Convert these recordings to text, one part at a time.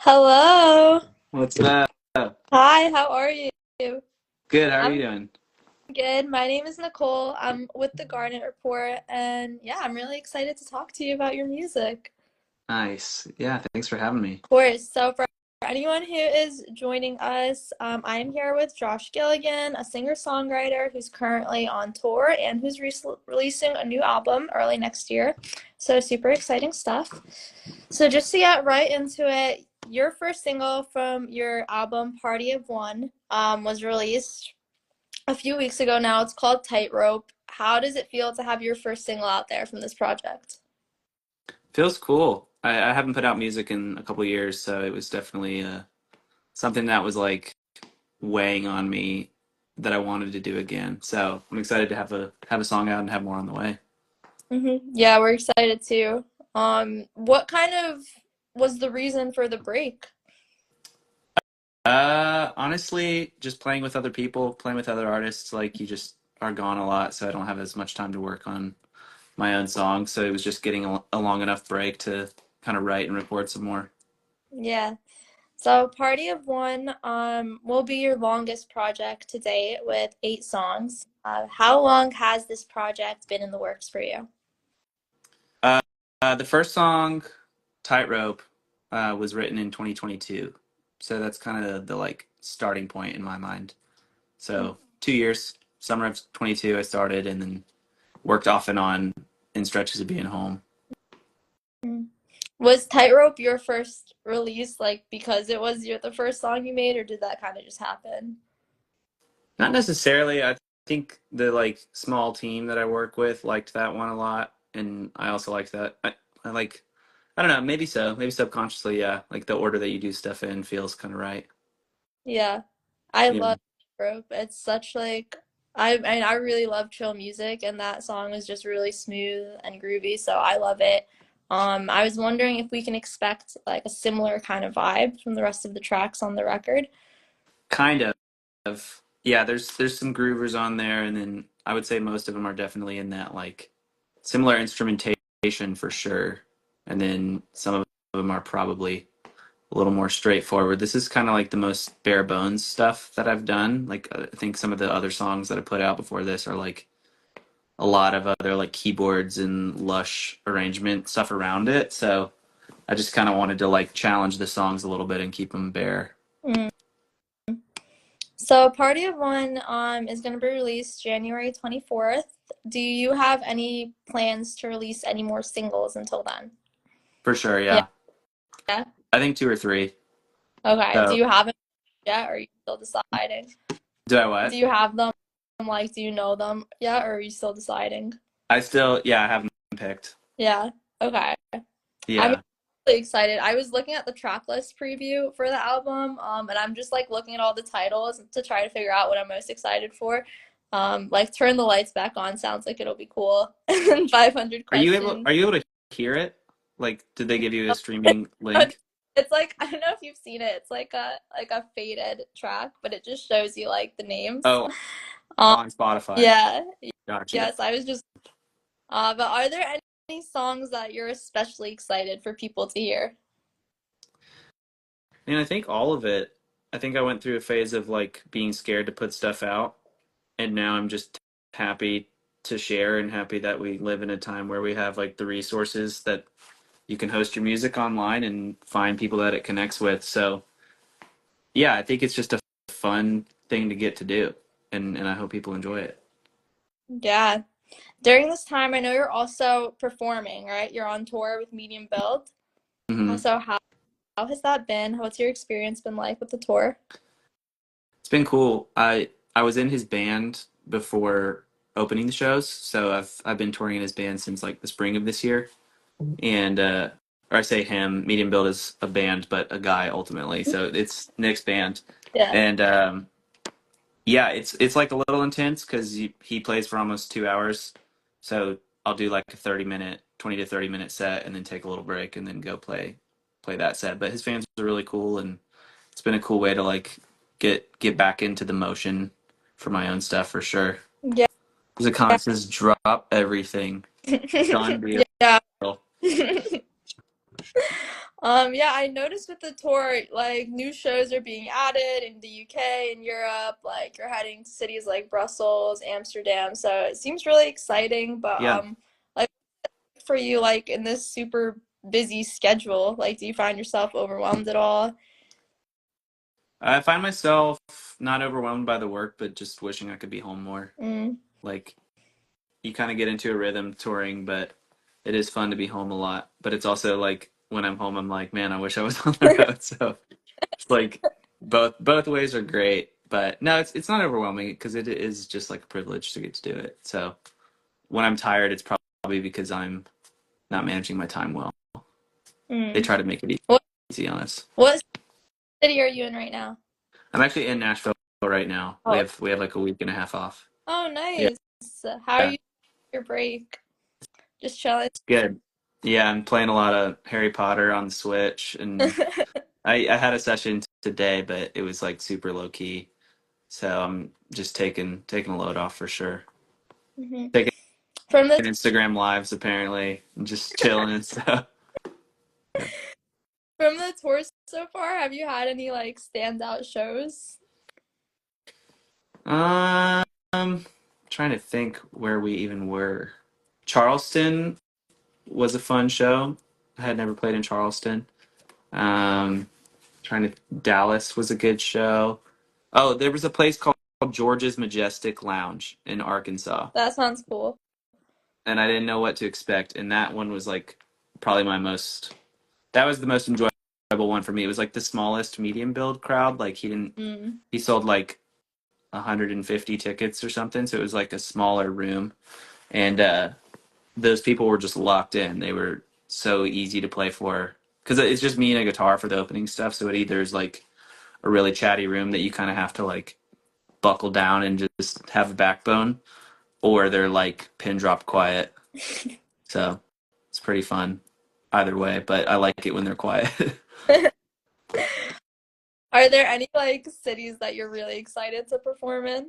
Hello. What's up? Hi, how are you? Good. How are you I'm doing? good. My name is Nicole. I'm with the Garnet Report, and yeah, I'm really excited to talk to you about your music. Nice. Yeah, thanks for having me. Of course. So, for anyone who is joining us, I am here with Josh Gilligan, a singer-songwriter who's currently on tour and who's releasing a new album early next year. So, super exciting stuff. So, just to get right into it, your first single from your album, Party of One, was released a few weeks ago now. It's called Tightrope. How does it feel to have your first single out there from this project? Feels cool. I haven't put out music in a couple of years, so it was definitely something that was like weighing on me that I wanted to do again. So I'm excited to have a song out and have more on the way. Yeah, we're excited too. What kind of was the reason for the break? Honestly, just playing with other people, playing with other artists, like you just are gone a lot, so I don't have as much time to work on my own songs. So it was just getting a long enough break to kind of write and record some more. Yeah. So Party of One will be your longest project to date with 8 songs. How long has this project been in the works for you? Uh, the first song, Tightrope, was written in 2022. So that's kind of the like starting point in my mind. So 2 years, summer of 22, I started and then worked off and on in stretches of being home. Mhm. Was Tightrope your first release, like because it was the first song you made, or did that kind of just happen? Not necessarily. I think the like small team that I work with liked that one a lot, and I also liked that. I like, I don't know, maybe so, maybe subconsciously, yeah. Like the order that you do stuff in feels kind of right. Yeah, I Yeah. love Tightrope. It's such like I really love chill music, and that song is just really smooth and groovy, so I love it. I was wondering if we can expect like a similar kind of vibe from the rest of the tracks on the record. Kind of. Yeah, there's some groovers on there, and then I would say most of them are definitely in that like similar instrumentation for sure. And then some of them are probably a little more straightforward. This is kind of like the most bare bones stuff that I've done. Like I think some of the other songs that I put out before this are like a lot of other like keyboards and lush arrangement stuff around it. So I just kind of wanted to like challenge the songs a little bit and keep them bare. Mm. So Party of One is going to be released January 24th. Do you have any plans to release any more singles until then? For sure, Yeah. yeah. I think two or three. Okay. Do So you have them yet, or are you still deciding? do I Do what? you have them? Like, do you know them yet, or are you still deciding? I still, yeah, I haven't picked. Yeah. Okay. I'm Yeah. really excited. I was looking at the track list preview for the album, and I'm just like looking at all the titles to try to figure out what I'm most excited for. Like Turn the Lights Back On sounds like it'll be cool. And 500 Questions. Are you able to hear it? Like, did they give you a streaming link? It's like I don't know if you've seen it. It's like a faded track, but it just shows you like the names. Oh, Um, on Spotify. yeah. Gotcha. Yes, I was just but are there any songs that you're especially excited for people to hear? And I think all of it. I think I went through a phase of like being scared to put stuff out, and now I'm just happy to share and happy that we live in a time where we have like the resources that you can host your music online and find people that it connects with. So, yeah, I think it's just a fun thing to get to do, and I hope people enjoy it. Yeah. During this time, I know you're also performing, right? You're on tour with Medium Build. Hmm. So how has that been? What's your experience been like with the tour? It's been cool. I was in his band before opening the shows, so I've been touring in his band since like the spring of this year. And or I say him, Medium Build is a band, but a guy ultimately. So it's Nick's band, Yeah. and yeah, it's like a little intense because he plays for almost 2 hours. So I'll do like a 30 minute, 20 to 30 minute set, and then take a little break, and then go play that set. But his fans are really cool, and it's been a cool way to like get back into the motion for my own stuff for sure. Yeah. There's a comment that says drop everything. Done deal. Yeah. Yeah, I noticed with the tour, like new shows are being added in the UK and Europe. Like you're heading to cities like Brussels, Amsterdam. So it seems really exciting. But Yeah. like for you, like in this super busy schedule, like do you find yourself overwhelmed at all? I find myself not overwhelmed by the work, but just wishing I could be home more. Mm. Like you kind of get into a rhythm touring, but it is fun to be home a lot. But it's also like when I'm home, I'm like, man, I wish I was on the road. So it's like both ways are great. But no, it's not overwhelming because it is just like a privilege to get to do it. So when I'm tired, it's probably because I'm not managing my time well. They Mm. try to make it What easy on us. what city are you in right now? I'm actually in Nashville right now. We Oh, have we have like a week and a half off. oh, Yeah, nice. How are yeah, you your break? Just chilling. it's good. Yeah, I'm playing a lot of Harry Potter on the Switch, and I had a session today, but it was like super low key. So I'm just taking a load off for sure. Mhm. Taking From the Instagram lives apparently, and just chilling and stuff. Yeah. from the tour so far, have you had any like standout shows? Trying to think where we even were. Charleston was a fun show. I had never played in Charleston. Um, trying to Dallas was a good show. Oh, there was a place called George's Majestic Lounge in Arkansas, That sounds cool. and I didn't know what to expect. And that one was like probably my most. That was the most enjoyable one for me. It was like the smallest medium build crowd. Like he didn't. Mm. He sold like 150 tickets or something, so it was like a smaller room, and those people were just locked in. They were so easy to play for because it's just me and a guitar for the opening stuff. So it either is like a really chatty room that you kind of have to like buckle down and just have a backbone, or they're like pin drop quiet. So it's pretty fun either way, but I like it when they're quiet. Are there any like cities that you're really excited to perform in?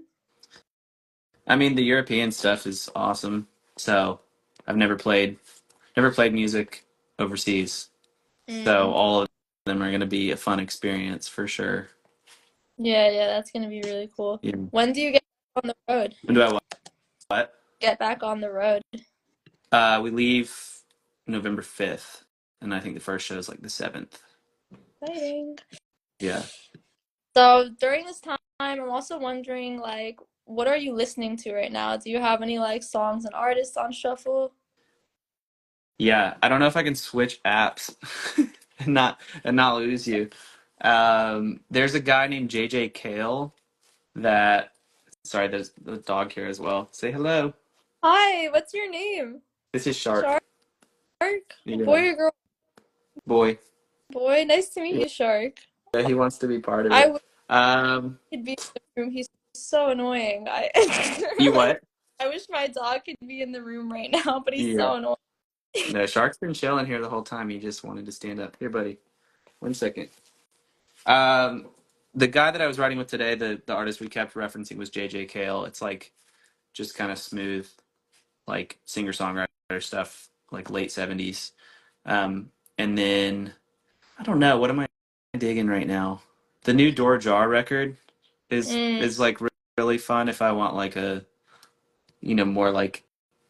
I mean, the European stuff is awesome. So I've never played music overseas. So Mm. all of them are going to be a fun experience for sure. Yeah, yeah, that's gonna be really cool. Yeah. When do you get on the road? When do I what? Get back on the road. We leave November 5th, and I think the first show is like the 7th. Exciting. Yeah. So during this time, I'm also wondering like, what are you listening to right now? Do you have any like songs and artists on shuffle? Yeah. I don't know if I can switch apps and not lose you. There's a guy named JJ Kale that sorry, there's the dog here as well. Say hello. Hi, what's your name? This is Shark. Shark? Yeah. Boy or girl? Boy. Boy, nice to meet you, Shark. Yeah, he wants to be part of I it. wish Um, he could be in the room. He's so annoying. I you what? I wish my dog could be in the room right now, but he's Yeah. so annoying. No, Shark's been chilling here the whole time. He just wanted to stand up. Here, buddy. 1 second. Um, the guy that I was writing with today, the artist we kept referencing was JJ Kale. It's like just kind of smooth, like singer songwriter stuff, like late 70s. And then I don't know, what am I digging right now? The new Door Jar record Mm, is like really fun if I want like a more like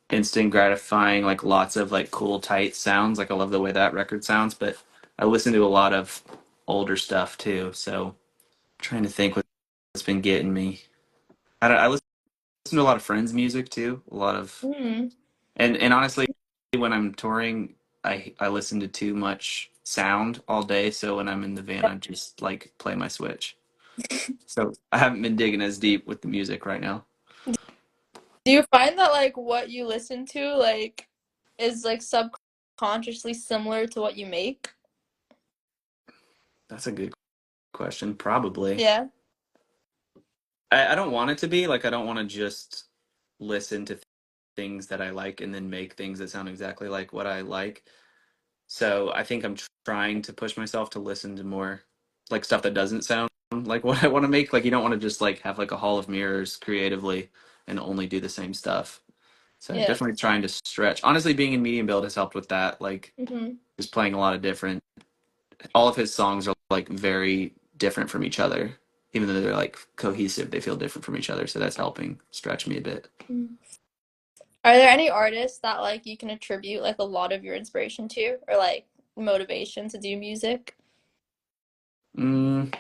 instant gratifying, like lots of like cool tight sounds. Like I love the way that record sounds, but I listen to a lot of older stuff too. So I'm trying to think what's been getting me. I listen to a lot of Friends music too. A lot of mm. and honestly, when I'm touring, I listen to too much sound all day. So when I'm in the van, I just like play my Switch. So I haven't been digging as deep with the music right now. Do you find that like what you listen to like is like subconsciously similar to what you make? That's a good question. Probably. Yeah. I don't want it to be like I don't want to just listen to things that I like and then make things that sound exactly like what I like. So I think I'm trying to push myself to listen to more like stuff that doesn't sound like what I want to make. Like you don't want to just like have like a hall of mirrors creatively and only do the same stuff. So Yeah. definitely trying to stretch. Honestly, being in medium build has helped with that. Like Hmm. just playing a lot of different. all of his songs are like very different from each other. Even though they're like cohesive, they feel different from each other. So that's helping stretch me a bit. Mm. Are there any artists that like you can attribute like a lot of your inspiration to or like motivation to do music? Mm,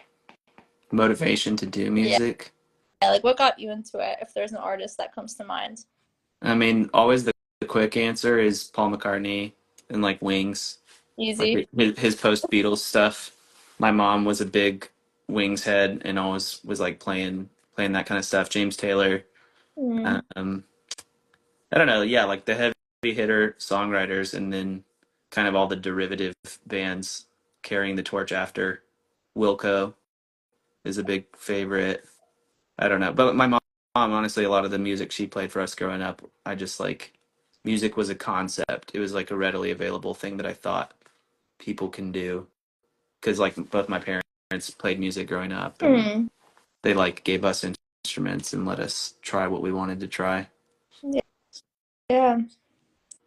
motivation to do Yeah. music. Yeah, like what got you into it if there's an artist that comes to mind? I mean, always the quick answer is Paul McCartney and like Wings, like Easy. his post Beatles stuff. My mom was a big Wings head and always was like playing that kind of stuff. James Taylor. Mm. Um, I don't know. Yeah, like the heavy hitter songwriters, and then kind of all the derivative bands carrying the torch after. Wilco is a big favorite. I don't know, but my mom, honestly, a lot of the music she played for us growing up, I just like music was a concept. It was like a readily available thing that I thought people can do because like both my parents played music growing up, and Hmm. they like gave us instruments and let us try what we wanted to try. Yeah.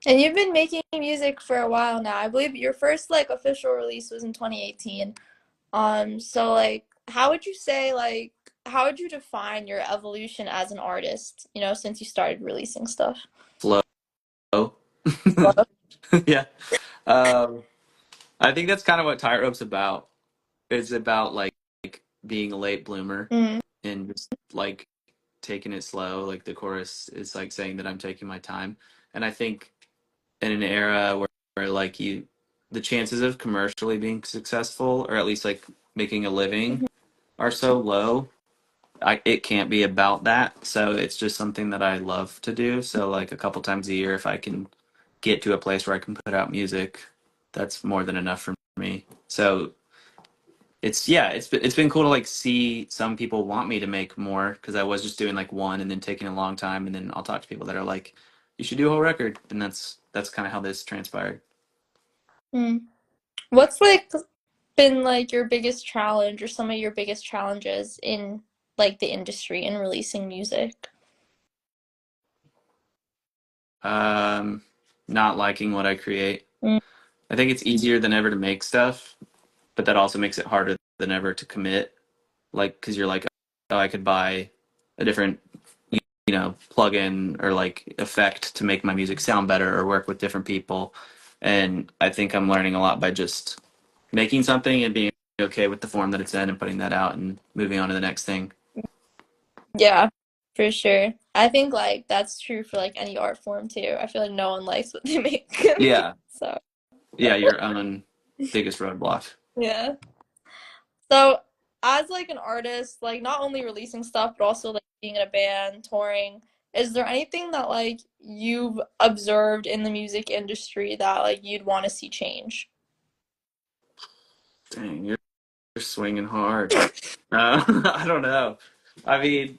And you've been making music for a while now. I believe your first like official release was in 2018. So like how would you say like how would you define your evolution as an artist, since you started releasing stuff? Flow. Slow. Yeah. Um, I think that's kind of what Tightrope's about. It's about like being a late bloomer Mm. and just like taking it slow. Like the chorus is like saying that I'm taking my time. And I think in an era where like the chances of commercially being successful or at least like making a living Mhm. are so low, it can't be about that. So it's just something that I love to do. So like a couple times a year, if I can get to a place where I can put out music, that's more than enough for me. So it's been cool to like see some people want me to make more because I was just doing like one and then taking a long time, and then I'll talk to people that are like, you should do a whole record, and that's kind of how this transpired. Mm. What's like been like your biggest challenge or some of your biggest challenges in like the industry in releasing music? Um, Not liking what I create. Mm. I think it's easier than ever to make stuff, but that also makes it harder than ever to commit. Like, because you're like, oh, I could buy a different, plugin or like effect to make my music sound better or work with different people. And I think I'm learning a lot by just making something and being okay with the form that it's in and putting that out and moving on to the next thing. Yeah, for sure. I think like that's true for like any art form too. I feel like no one likes what they make. Yeah. So, Yeah. Your own biggest roadblock. yeah. So, as like an artist, like not only releasing stuff but also like being in a band, touring, is there anything that like you've observed in the music industry that like you'd want to see change? Dang, you're swinging hard. I don't know. I mean,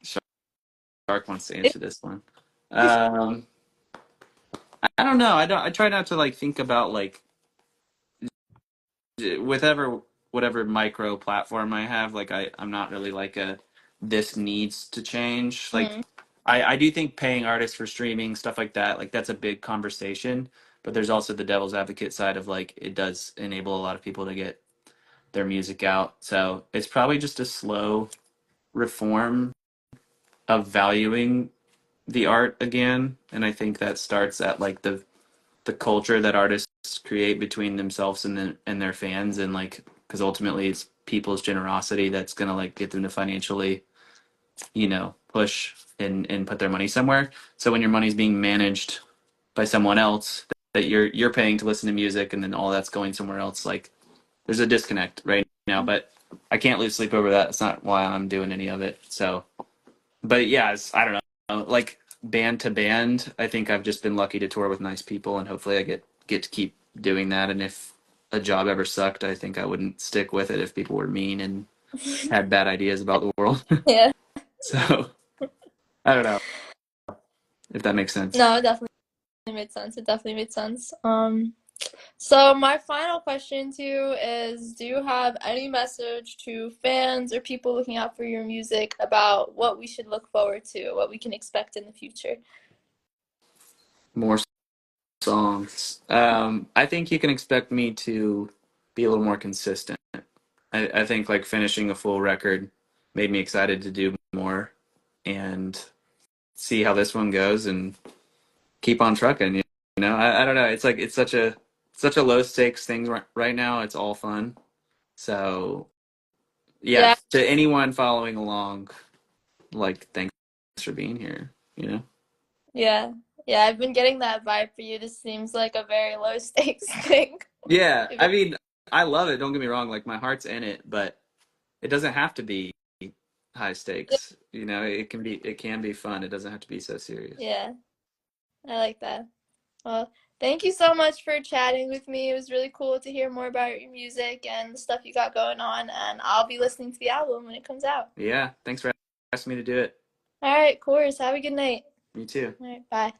Shark wants to answer this one. Um, I don't know. I don't. I try not to like think about like with whatever micro platform I have. Like I'm not really like a this needs to change. Like Mm, I do think paying artists for streaming stuff like that. Like that's a big conversation. But there's also the devil's advocate side of like it does enable a lot of people to get their music out. So it's probably just a slow reform of valuing the art again. And I think that starts at like the culture that artists create between themselves and their fans, and like because ultimately it's people's generosity that's gonna like get them to financially push and put their money somewhere. So when your money's being managed by someone else that you're paying to listen to music and then all that's going somewhere else, like there's a disconnect right now. But I can't lose sleep over that. It's not why I'm doing any of it. So but yeah, I don't know. Like band to band, I think I've just been lucky to tour with nice people, and hopefully I get to keep doing that. And if a job ever sucked, I think I wouldn't stick with it if people were mean and had bad ideas about the world. yeah. So I don't know if that makes sense. No, it definitely made sense. It definitely made sense. So my final question to you is, do you have any message to fans or people looking out for your music about what we should look forward to, what we can expect in the future? More songs. I think you can expect me to be a little more consistent. I think like finishing a full record made me excited to do more and see how this one goes and keep on trucking. You know, I don't know. It's like it's such a low stakes thing right now. It's all fun. So yeah, Yeah, to anyone following along, like thanks for being here. You know. yeah, yeah. I've been getting that vibe for you. This seems like a very low stakes thing. Yeah, If I mean, I love it. Don't get me wrong. Like my heart's in it, but it doesn't have to be high stakes. You know, it can be fun. It doesn't have to be so serious. Yeah, I like that. Well, thank you so much for chatting with me. It was really cool to hear more about your music and the stuff you got going on, and I'll be listening to the album when it comes out. Yeah, thanks for asking me to do it. All right, of course. Have a good night. You too. All right, bye.